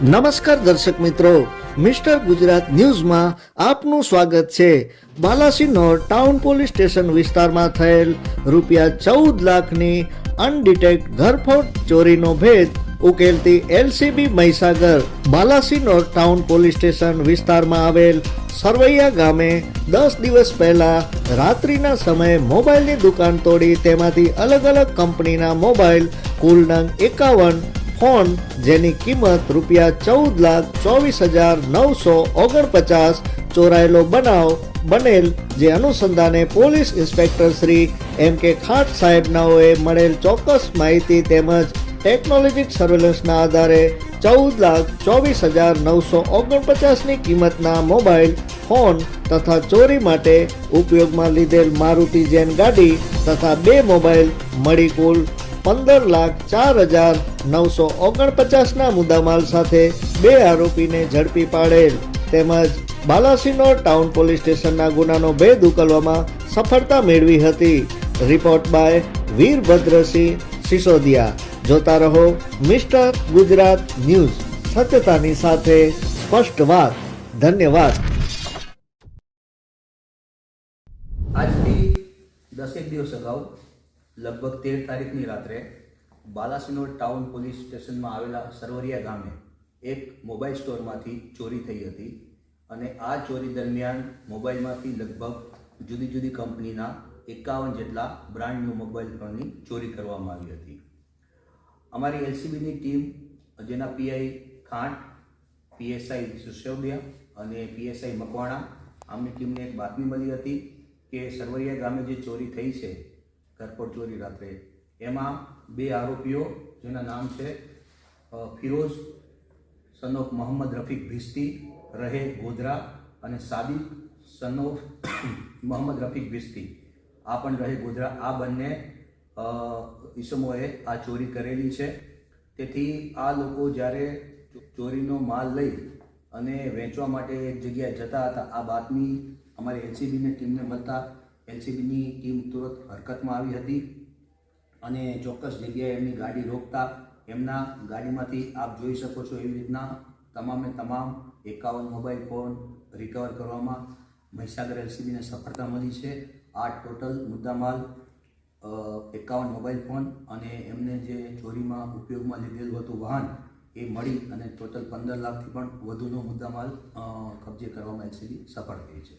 નમસ્કાર દર્શક મિત્રો, મિસ્ટર ગુજરાત ન્યૂઝમાં આપનું સ્વાગત છે। બાલાસિનોર ટાઉન પોલીસ સ્ટેશન વિસ્તારમાં થયેલ ₹14 લાખની અનડિટેક્ટ ઘરફોડ ચોરીનો ભેદ ઉકેલતી LCB Mahisagar. Balasinor town police station વિસ્તારમાં આવેલ સરવૈયા ગામે 10 દિવસ પહેલા રાત્રિના સમયે મોબાઈલની દુકાન તોડી તેમાંથી અલગ અલગ કંપનીના મોબાઈલ કુલ નંગ 51 ફોન જેની કિંમત ₹24,24,949 ચોરાયેલો બનાવ બનેલ, જે અનુસંધાને પોલીસ ઇન્સ્પેક્ટર શ્રી એમ કે ખાટ સાહેબનાઓએ મળેલ ચોક્કસ માહિતી તેમજ ટેકનોલોજી સર્વેલન્સના આધારે 14,24,949ની કિંમતના મોબાઈલ ફોન તથા ચોરી માટે ઉપયોગમાં લીધેલ મારુતિ જેન ગાડી તથા 2 મોબાઈલ મળી કુલ 15,04,949ના મુદ્દામાલ સાથે 2 આરોપીને ઝડપી પાડેલ તેમજ બાલાસિનોર ટાઉન પોલીસ સ્ટેશનના ગુનાનો ભેદ ઉકેલવામાં સફળતા મેળવી હતી। Report by Virbhadrasinh Sisodiya. જોતા રહો મિસ્ટર ગુજરાત ન્યૂઝ, સત્યતાની સાથે સ્પષ્ટ વાત। ધન્યવાદ। આજથી 10 દિવસ અગાઉ લગભગ 13 તારીખની રાત્રે બાલાસિનોર ટાઉન પોલીસ સ્ટેશનમાં આવેલા સરવરિયા ગામે એક મોબાઈલ સ્ટોરમાંથી ચોરી થઈ હતી અને આ ચોરી દરમિયાન મોબાઈલમાંથી લગભગ જુદી જુદી કંપનીના 51 જેટલા બ્રાન્ડ ન્યૂ મોબાઈલ ફોનની ચોરી કરવામાં આવી હતી। અમારી એલસીબીની ટીમ, જેના પીઆઈ ખાંટ, પીએસઆઈ સિસોદિયા અને પીએસઆઈ મકવાણા, આમની ટીમને એક બાતમી મળી હતી કે સરવરિયા ગામે જે ચોરી થઈ છે, ઘરફોડ ચોરી રાત્રે, એમાં 2 આરોપીઓ જેના નામ છે ફિરોઝ સન ઓફ મોહમ્મદ રફીક ભિસ્તી રહે ગોધરા અને સાદિક સન ઓફ મોહમ્મદ રફીક ભિસ્તી આ પણ રહે ગોધરા, આ બંને ઈસમોએ આ ચોરી કરેલી છે। તેથી આ લોકો જ્યારે ચોરીનો માલ લઈ અને વેચવા માટે એક જગ્યાએ જતા હતા, આ બાતમી અમારી એલસીબીની ટીમને મળતા એલસીબીની ટીમ તુરંત હરકતમાં આવી હતી અને ચોક્કસ જગ્યાએ એમની ગાડી રોકતા એમના ગાડીમાંથી આપ જોઈ શકો છો એવી રીતના તમામે તમામ 51 મોબાઈલ ફોન રિકવર કરવામાં મહીસાગર એલસીબીને સફળતા મળી છે। આ ટોટલ મુદ્દામાલ 51 મોબાઈલ ફોન અને એમને જે ચોરીમાં ઉપયોગમાં લીધેલું હતું વાહન એ મળી અને ટોટલ 15 લાખથી પણ વધુનો મુદ્દામાલ કબજે કરવામાં એલસીબી સફળ થઈ છે।